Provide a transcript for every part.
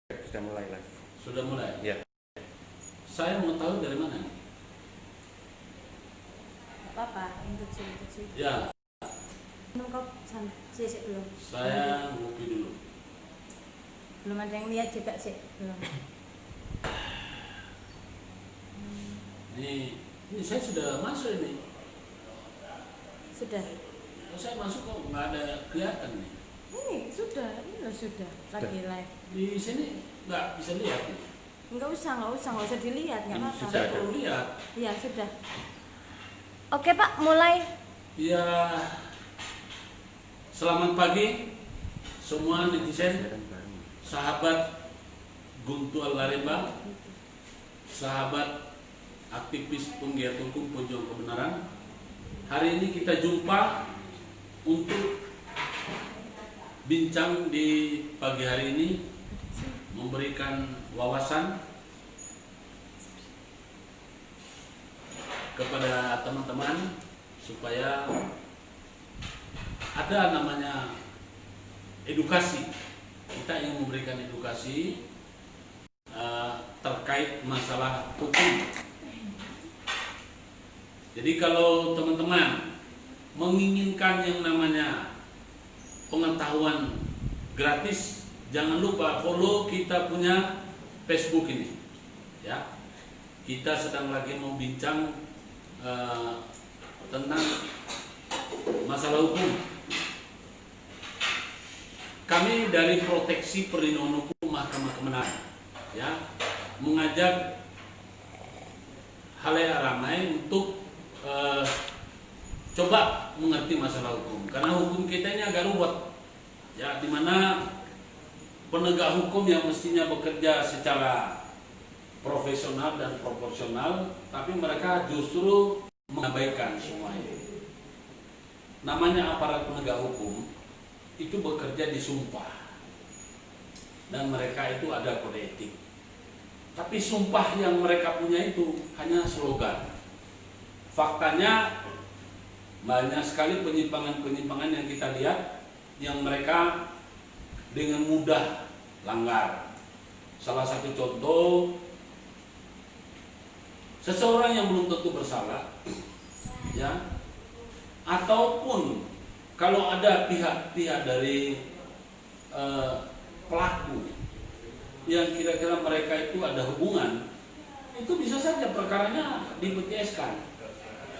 Sudah mulai lagi. Sudah mulai? Ya. Saya mengetahui dari mana? Apa introduksi? Ya, Minum kok sih belum? saya ngopi dulu. Belum ada yang lihat juga sih belum. Ini saya sudah masuk ini. Sudah. Kalau saya masuk kok nggak ada kelihatan nih. Ini sudah lagi live. Di sini nggak bisa lihat nih. Nggak usah dilihat, nggak apa-apa. Saya perlu lihat. Iya sudah. Oke Pak, mulai. Ya, selamat pagi semua netizen, sahabat Guntual Laremba, sahabat aktivis penggiat hukum pejuang kebenaran. Hari ini kita jumpa untuk bincang di pagi hari ini, memberikan wawasan kepada teman-teman supaya ada namanya edukasi. Kita ingin memberikan edukasi terkait masalah hukum. Jadi kalau teman-teman menginginkan yang namanya pengetahuan gratis, jangan lupa follow kita punya Facebook ini. Ya, kita sedang lagi mau bincang tentang masalah hukum. Kami dari Proteksi Perlindungan Hukum Mahkamah Kebenaran, ya, mengajak halayak ramai untuk coba mengerti masalah hukum, karena hukum kita ini agak ruwet, ya, dimana penegak hukum yang mestinya bekerja secara profesional dan proporsional, tapi mereka justru mengabaikan semua ini. Namanya aparat penegak hukum itu bekerja disumpah, dan mereka itu ada kode etik. Tapi sumpah yang mereka punya itu hanya slogan. Faktanya banyak sekali penyimpangan-penyimpangan yang kita lihat yang mereka dengan mudah langgar. Salah satu contoh, seseorang yang belum tentu bersalah, ya, ataupun kalau ada pihak-pihak dari pelaku yang kira-kira mereka itu ada hubungan, itu bisa saja perkaranya dipetieskan,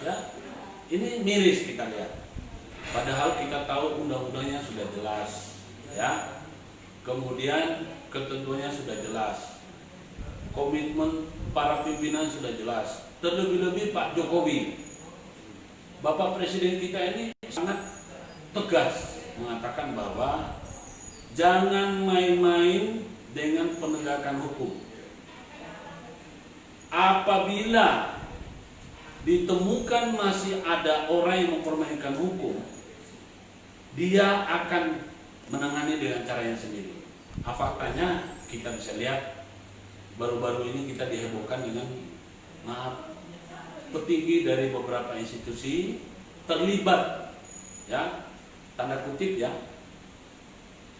ya. Ini miris kita lihat. Padahal kita tahu undang-undangnya sudah jelas, ya. Kemudian ketentuannya sudah jelas. Komitmen para pimpinan sudah jelas. Terlebih-lebih Pak Jokowi, Bapak Presiden kita ini sangat tegas mengatakan bahwa jangan main-main dengan penegakan hukum. Apabila ditemukan masih ada orang yang mempermainkan hukum, dia akan menangani dengan caranya sendiri. Faktanya kita bisa lihat baru-baru ini kita dihebohkan dengan petinggi dari beberapa institusi terlibat, ya, tanda kutip, ya,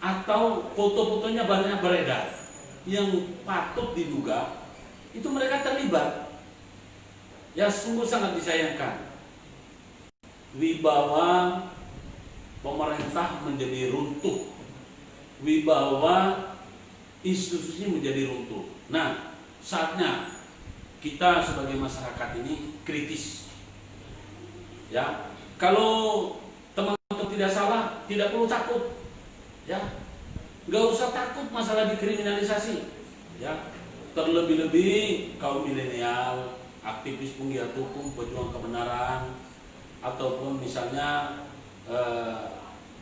atau foto-fotonya banyak beredar yang patut diduga itu mereka terlibat. Ya, sungguh sangat disayangkan. Wibawa pemerintah menjadi runtuh, wibawa institusi menjadi runtuh. Nah, saatnya kita sebagai masyarakat ini kritis, ya. Kalau teman-teman tidak salah, tidak perlu takut, ya. Nggak usah takut masalah dikriminalisasi, ya. Terlebih-lebih kaum milenial, aktivis penggiat hukum pejuang kebenaran, ataupun misalnya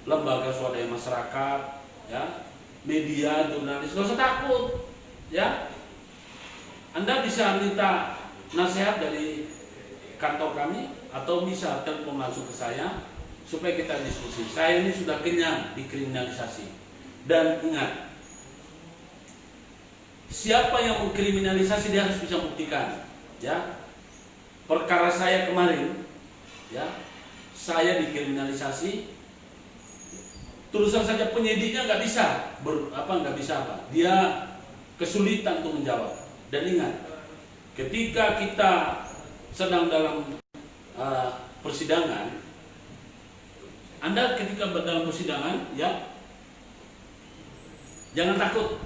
lembaga swadaya masyarakat, ya, media, jurnalis, nggak usah takut, ya. Anda bisa minta nasihat dari kantor kami atau bisa telepon langsung ke saya supaya kita diskusi. Saya ini sudah kenyang dikriminalisasi. Dan ingat, siapa yang mengkriminalisasi dia harus bisa buktikan, ya. Perkara saya kemarin, ya, saya dikriminalisasi, terusan saja penyidiknya nggak bisa, dia kesulitan untuk menjawab. Dan ingat, ketika kita sedang dalam persidangan, Anda ketika dalam persidangan, ya, jangan takut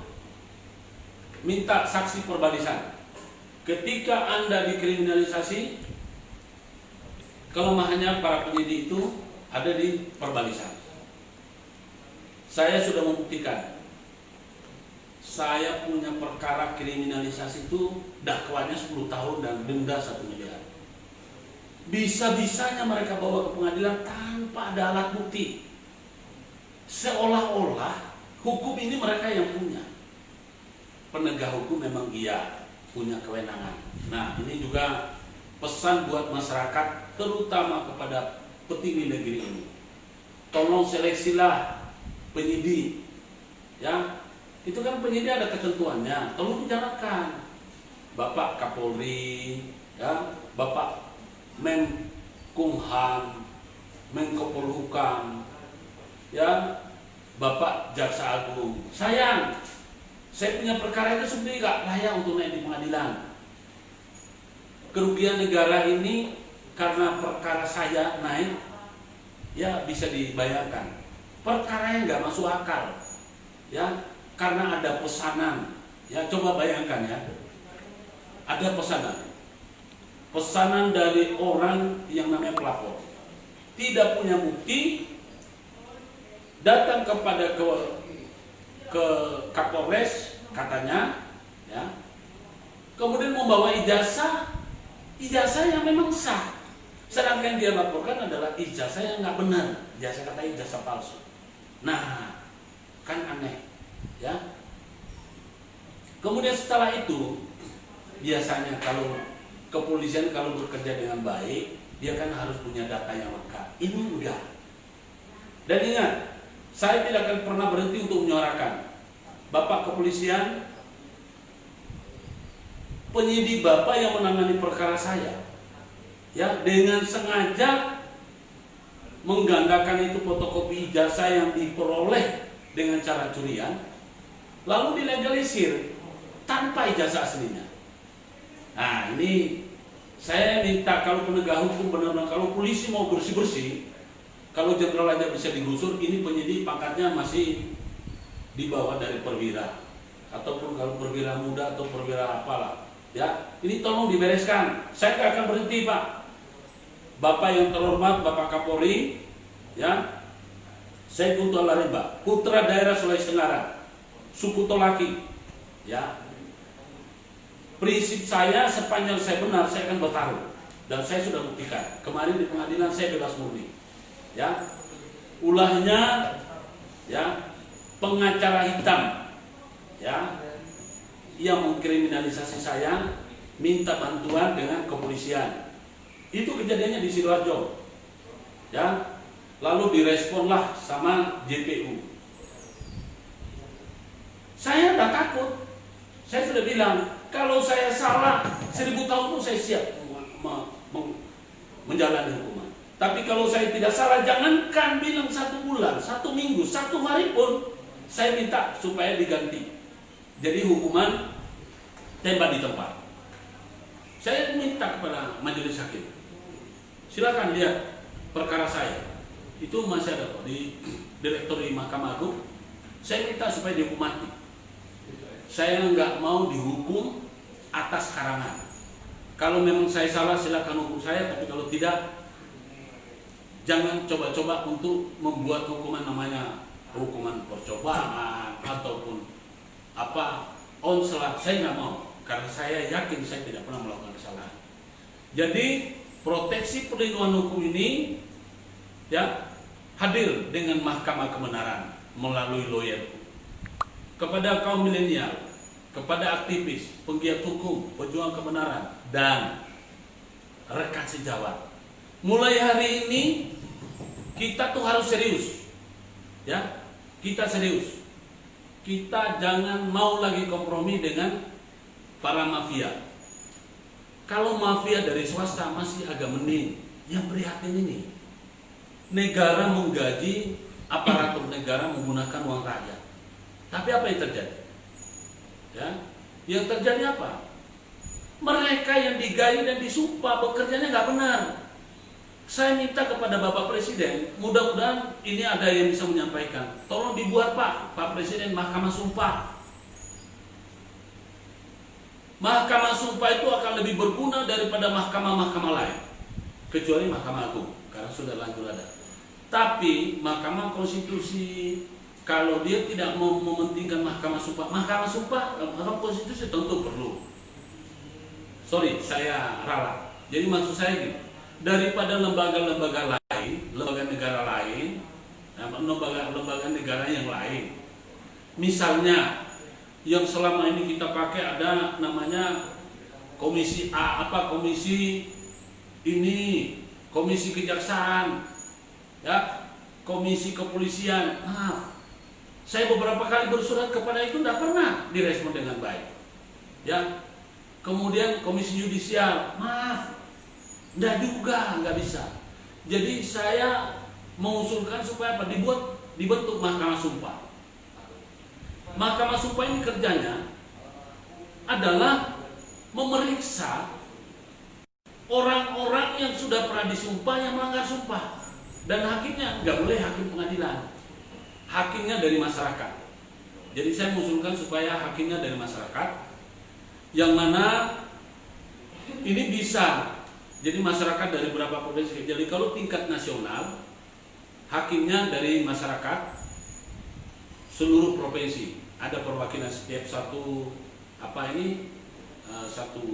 minta saksi perbalisan. Ketika Anda dikriminalisasi, kelemahannya para penyidik itu ada di perbalisan. Saya sudah membuktikan, saya punya perkara kriminalisasi itu dakwaannya 10 tahun dan denda 1 miliar. Bisa-bisanya mereka bawa ke pengadilan tanpa ada alat bukti. Seolah-olah hukum ini mereka yang punya. Penegak hukum memang iya punya kewenangan. Nah, ini juga pesan buat masyarakat, terutama kepada petinggi negeri ini. Tolong seleksilah penyidik, ya. Itu kan penyidik ada ketentuannya, tolong dijalankan. Bapak Kapolri, ya, Bapak Menkumham, Menko Polhukam, ya, Bapak Jaksa Agung. Sayang, saya punya perkara itu sebenarnya gak layak untuk naik di pengadilan. Kerugian negara ini karena perkara saya naik, ya bisa dibayangkan. Perkara yang gak masuk akal, ya, karena ada pesanan. Ya, coba bayangkan ya, ada pesanan dari orang yang namanya pelapor, tidak punya bukti, datang kepada ke Kapolres katanya, ya, kemudian membawa ijazah yang memang sah, sedangkan dia laporkan adalah ijazah yang nggak benar, ijazah kata ijazah palsu. Nah, kan aneh, ya. Kemudian setelah itu, biasanya kalau kepolisian kalau bekerja dengan baik, dia kan harus punya data yang lengkap. Ini enggak. Dan ingat, saya tidak akan pernah berhenti untuk menyuarakan, Bapak kepolisian, penyidik Bapak yang menangani perkara saya, ya, dengan sengaja menggandakan itu fotokopi ijazah yang diperoleh dengan cara curian, lalu dilegalisir tanpa ijazah aslinya. Nah, ini saya minta kalau penegak hukum benar-benar, kalau polisi mau bersih-bersih, kalau jenderal aja bisa digusur, ini penyidik pangkatnya masih di bawah dari perwira, ataupun kalau perwira muda atau perwira apalah, ya, ini tolong dibereskan. Saya tidak akan berhenti, Pak. Bapak yang terhormat, Bapak Kapolri, ya, saya Guntur Larimba, putra daerah Sulawesi Tenggara, suku Tolaki, ya. Prinsip saya, sepanjang saya benar, saya akan bertarung, dan saya sudah buktikan. Kemarin di pengadilan saya bebas murni, ya. Ulahnya, ya, pengacara hitam, ya, yang mengkriminalisasi saya, minta bantuan dengan kepolisian. Itu kejadiannya di Sidoarjo, ya. Lalu diresponlah sama JPU. Saya tidak takut. Saya sudah bilang, kalau saya salah 1000 tahun pun saya siap menjalani hukuman. Tapi kalau saya tidak salah, jangankan bilang 1 bulan, 1 minggu, 1 hari pun saya minta supaya diganti. Jadi hukuman tembak di tempat. Saya minta kepada majelis hakim, silakan lihat perkara saya. Itu masih ada di Direktori Mahkamah Agung. Saya minta supaya dihukum mati. Saya nggak mau dihukum atas karangan. Kalau memang saya salah, silakan hukum saya. Tapi kalau tidak, jangan coba-coba untuk membuat hukuman namanya hukuman percobaan ataupun apa onslaught. Saya nggak mau, karena saya yakin saya tidak pernah melakukan kesalahan. Jadi proteksi perlindungan hukum ini, ya, hadir dengan mahkamah kebenaran melalui lawyer. Kepada kaum milenial, kepada aktivis, penggiat hukum, pejuang kebenaran, dan rekan sejawat, mulai hari ini kita tuh harus serius, ya, kita serius. Kita jangan mau lagi kompromi dengan para mafia. Kalau mafia dari swasta masih agak mending. Yang prihatin ini, negara menggaji aparatur negara menggunakan uang rakyat. Tapi apa yang terjadi? Ya, yang terjadi apa? Mereka yang digaji dan disumpah bekerjanya nggak benar. Saya minta kepada Bapak Presiden, mudah-mudahan ini ada yang bisa menyampaikan. Tolong dibuat Pak Presiden Mahkamah Sumpah. Mahkamah Sumpah itu akan lebih berguna daripada mahkamah-mahkamah lain, kecuali Mahkamah Agung, karena sudah lanjut ada. Tapi Mahkamah Konstitusi, kalau dia tidak mau mementingkan Mahkamah Sumpah, Mahkamah Konstitusi tentu perlu. Sorry, saya ralat. Jadi maksud saya gini, daripada lembaga-lembaga lain, lembaga negara lain, lembaga negara yang lain, misalnya yang selama ini kita pakai ada namanya komisi A, komisi ini, komisi kejaksaan, ya, komisi kepolisian. Maaf, saya beberapa kali bersurat kepada itu tidak pernah direspon dengan baik, ya. Kemudian komisi yudisial, maaf, tidak juga, nggak bisa. Jadi saya mengusulkan supaya apa? Dibentuk Mahkamah Sumpah. Mahkamah Sumpah ini kerjanya adalah memeriksa orang-orang yang sudah pernah disumpah yang melanggar sumpah, dan hakimnya nggak boleh hakim pengadilan, hakimnya dari masyarakat. Jadi saya mengusulkan supaya hakimnya dari masyarakat, yang mana ini bisa jadi masyarakat dari beberapa provinsi. Jadi kalau tingkat nasional, hakimnya dari masyarakat seluruh provinsi, ada perwakilan setiap satu satu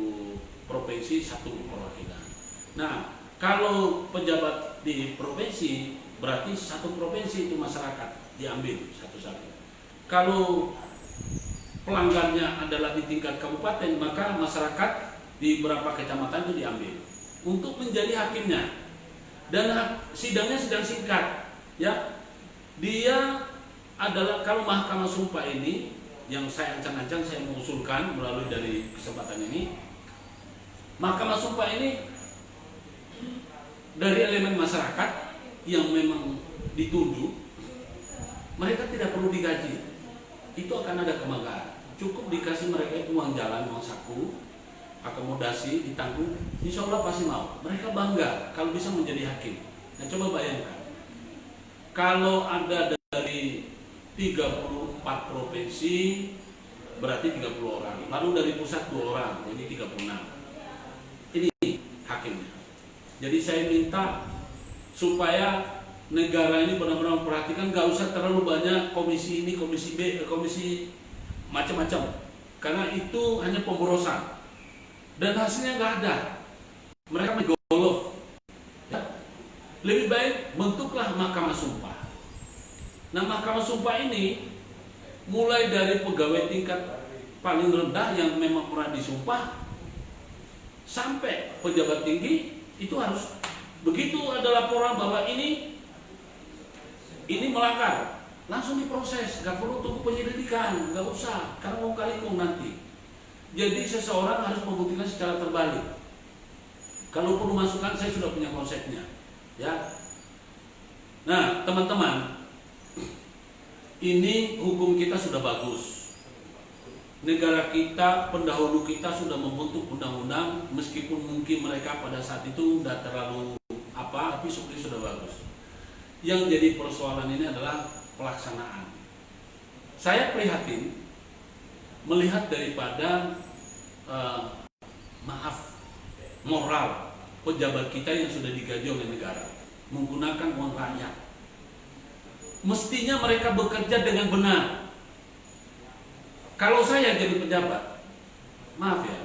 provinsi satu perwakilan. Nah, kalau pejabat di provinsi berarti satu provinsi itu masyarakat diambil satu-satu. Kalau pelanggarnya adalah di tingkat kabupaten, maka masyarakat di beberapa kecamatan itu diambil untuk menjadi hakimnya. Dan sidangnya sidang singkat, ya. Dia adalah, kalau Mahkamah Sumpah ini yang saya ancang-ancang saya mengusulkan melalui dari kesempatan ini, Mahkamah Sumpah ini dari elemen masyarakat yang memang dituduh, mereka tidak perlu digaji, itu akan ada kebanggaan. Cukup dikasih mereka uang jalan, uang saku, akomodasi ditanggung, insya Allah pasti mau. Mereka bangga kalau bisa menjadi hakim. Nah, coba bayangkan, kalau ada dari 34 provinsi berarti 30 orang, lalu dari pusat 2 orang, jadi 36. Ini hakimnya. Jadi saya minta supaya negara ini benar-benar memperhatikan, gak usah terlalu banyak komisi ini, komisi B, komisi macam-macam, karena itu hanya pemborosan dan hasilnya nggak ada. Mereka menggolf, ya. Lebih baik bentuklah Mahkamah Sumpah. Nah, Mahkamah Sumpah ini mulai dari pegawai tingkat paling rendah yang memang pernah disumpah sampai pejabat tinggi, itu harus begitu ada laporan bahwa ini melanggar, langsung diproses, gak perlu tunggu penyelidikan, gak usah, karena mau kalikung nanti. Jadi seseorang harus membuktikan secara terbalik. Kalau perlu masukan, saya sudah punya konsepnya, ya. Nah, teman-teman, ini hukum kita sudah bagus. Negara kita, pendahulu kita sudah membentuk undang-undang, meskipun mungkin mereka pada saat itu tidak terlalu tapi sudah bagus. Yang jadi persoalan ini adalah pelaksanaan. Saya prihatin melihat daripada moral pejabat kita yang sudah digaji oleh negara menggunakan uang rakyat. Mestinya mereka bekerja dengan benar. Kalau saya jadi pejabat, maaf ya,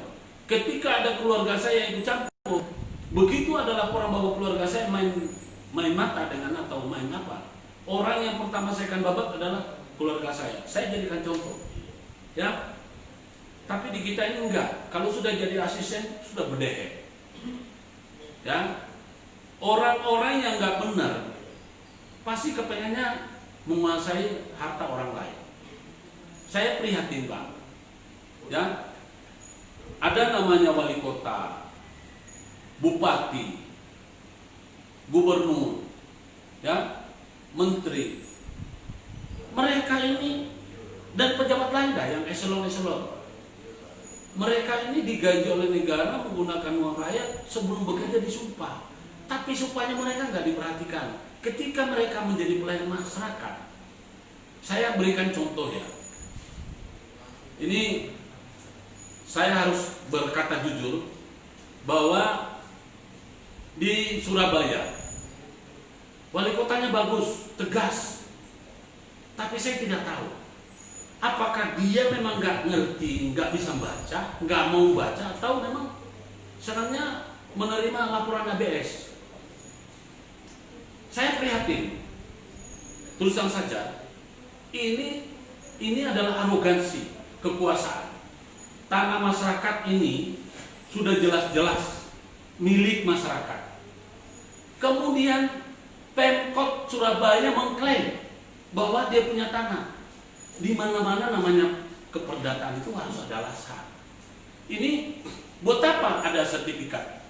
ketika ada keluarga saya yang ikut campur, begitu ada laporan bahwa keluarga saya main mata dengan atau main apa, orang yang pertama saya akan babat adalah keluarga saya. Saya jadikan contoh, ya. Tapi di kita ini enggak. Kalau sudah jadi asisten sudah berdehe, ya. Orang-orang yang enggak benar pasti kepengennya menguasai harta orang lain. Saya prihatin, Pak, ya. Ada namanya wali kota, bupati, gubernur, ya, menteri. Mereka ini dan pejabat lain dah yang eselon-eselon. Mereka ini digaji oleh negara menggunakan uang rakyat sebelum bekerja disumpah. Tapi sumpahnya mereka nggak diperhatikan. Ketika mereka menjadi pelayan masyarakat, saya berikan contoh ya. Ini saya harus berkata jujur bahwa di Surabaya wali kotanya bagus, tegas. Tapi saya tidak tahu apakah dia memang nggak ngerti, nggak bisa baca, nggak mau baca, atau memang senangnya menerima laporan ABS. Saya prihatin. Terus terang saja, ini adalah arogansi kekuasaan. Tanah masyarakat ini sudah jelas-jelas milik masyarakat. Kemudian Pemkot Surabaya mengklaim bahwa dia punya tanah. Di mana-mana namanya keperdataan itu harus ada alasan. Ini buat apa ada sertifikat?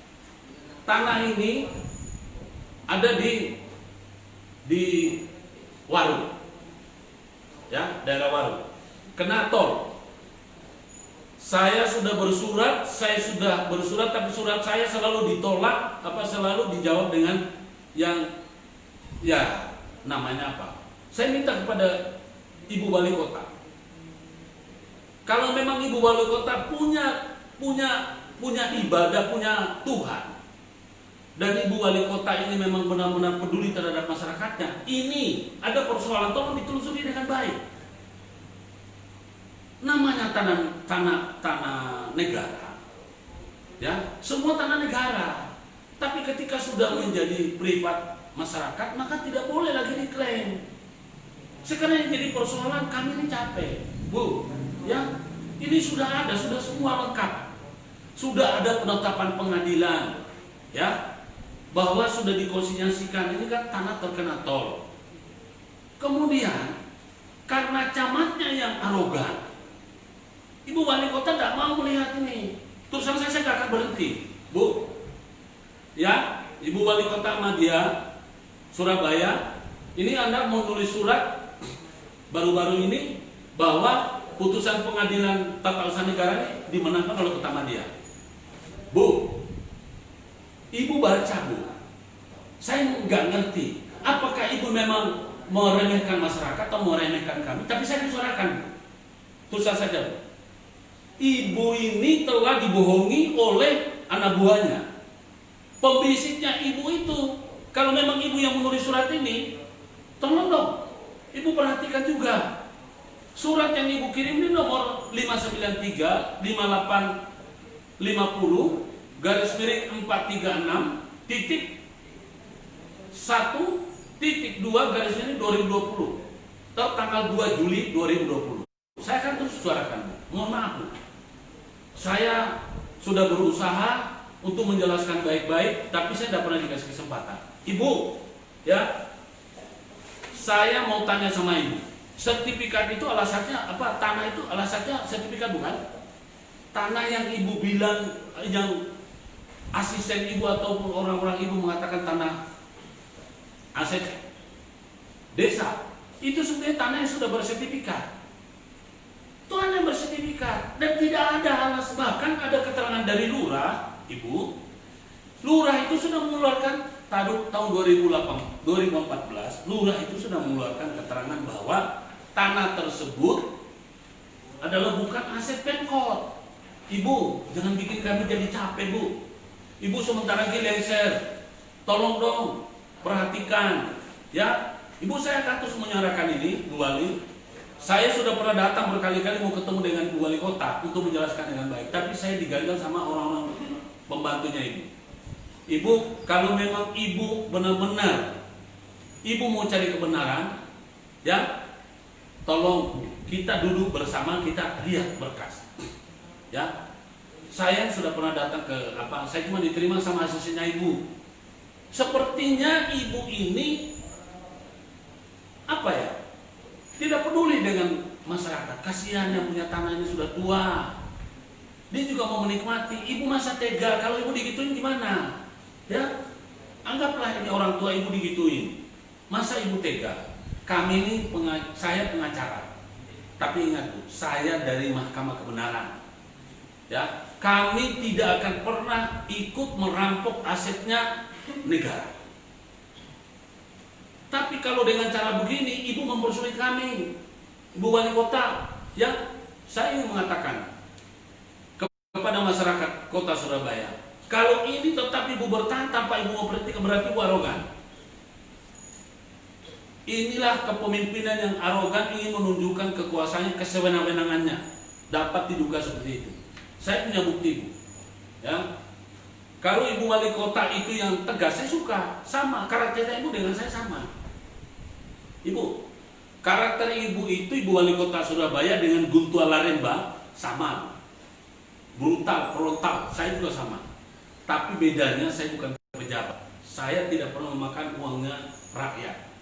Tanah ini ada di Waru, ya, daerah Waru, kena tol. Saya sudah bersurat, tapi surat saya selalu ditolak, selalu dijawab dengan yang ya namanya apa. Saya minta kepada Ibu Wali Kota, kalau memang Ibu Wali Kota punya ibadah, punya Tuhan, dan Ibu Wali Kota ini memang benar-benar peduli terhadap masyarakatnya, ini ada persoalan, tolong ditelusuri dengan baik. Namanya tanah negara, ya, semua tanah negara. Tapi ketika sudah menjadi privat masyarakat, maka tidak boleh lagi diklaim. Sekarang yang jadi persoalan, kami ini capek, Bu, ya, ini sudah ada, sudah semua lengkap, sudah ada penetapan pengadilan, ya, bahwa sudah dikonsinyasikan ini kan tanah terkena tol. Kemudian karena camatnya yang arogan, Ibu Wali Kota tidak mau melihat ini. Terus saya nggak akan berhenti, Bu. Ya, Ibu Wali Kota Ahmadiyah Surabaya, ini Anda mau nulis surat baru-baru ini bahwa putusan pengadilan tata usaha negara ini dimenangkan oleh Kota Ahmadiyah. Bu, Ibu baca, Bu. Saya nggak ngerti. Apakah Ibu memang meremehkan masyarakat atau meremehkan kami? Tapi saya disuarakan. Tulisan saja, Bu. Ibu ini telah dibohongi oleh anak buahnya. Pembisiknya Ibu itu. Kalau memang Ibu yang menulis surat ini, tolong dong, Ibu perhatikan juga. Surat yang Ibu kirim ini nomor 593 5850 /436 titik 1 titik 2 garis ini 2020 tanggal 2 Juli 2020. Saya akan terus suarakan. Mohon maaf, Bu. Saya sudah berusaha untuk menjelaskan baik-baik, tapi saya tidak pernah dikasih kesempatan. Ibu, ya, saya mau tanya sama Ibu. Sertifikat itu alasannya apa? Tanah itu alasannya sertifikat bukan? Tanah yang Ibu bilang, yang asisten Ibu ataupun orang-orang Ibu mengatakan tanah aset desa, itu sebenarnya tanah yang sudah bersertifikat. Tuhan yang bersertifikat, dan tidak ada alasan, bahkan ada keterangan dari lurah, Ibu. Lurah itu sudah mengeluarkan tahun 2014, lurah itu sudah mengeluarkan keterangan bahwa tanah tersebut adalah bukan aset Pemkot. Ibu, jangan bikin kami jadi capek, Bu. Ibu sementara lagi lengser, tolong dong perhatikan, ya. Ibu, saya akan terus menyuarakan ini, Bu Wali. Saya sudah pernah datang berkali-kali mau ketemu dengan Bu Wali Kota untuk menjelaskan dengan baik, tapi saya digagal sama orang-orang pembantunya Ibu. Ibu, kalau memang Ibu benar-benar Ibu mau cari kebenaran, ya, tolong kita duduk bersama, kita lihat berkas. Ya, saya sudah pernah datang ke saya cuma diterima sama asistennya Ibu. Sepertinya Ibu ini tidak peduli dengan masyarakat. Kasihan yang punya tanah ini sudah tua. Dia juga mau menikmati. Ibu masa tega kalau Ibu digituin gimana? Ya, anggaplah ini orang tua Ibu digituin. Masa Ibu tega? Kami ini saya pengacara. Tapi ingat, Bu, saya dari Mahkamah Kebenaran. Ya, kami tidak akan pernah ikut merampok asetnya negara. Tapi kalau dengan cara begini, ibu mempersulit kami, ibu wali kota. Ya, saya ingin mengatakan kepada masyarakat kota Surabaya, kalau ini tetap ibu bertahan tanpa ibu memperhatikan, berarti ibu arogan. Inilah kepemimpinan yang arogan, ingin menunjukkan kekuasaannya, kesewenang-wenangannya. Dapat diduga seperti itu. Saya punya bukti, Bu. Ya. Kalau ibu wali kota itu yang tegas, saya suka. Sama, karakternya ibu dengan saya sama. Ibu, karakter ibu itu, ibu wali kota Surabaya dengan Guntur Laremba sama. Brutal, frontal, saya juga sama. Tapi bedanya saya bukan pejabat. Saya tidak pernah memakan uangnya rakyat.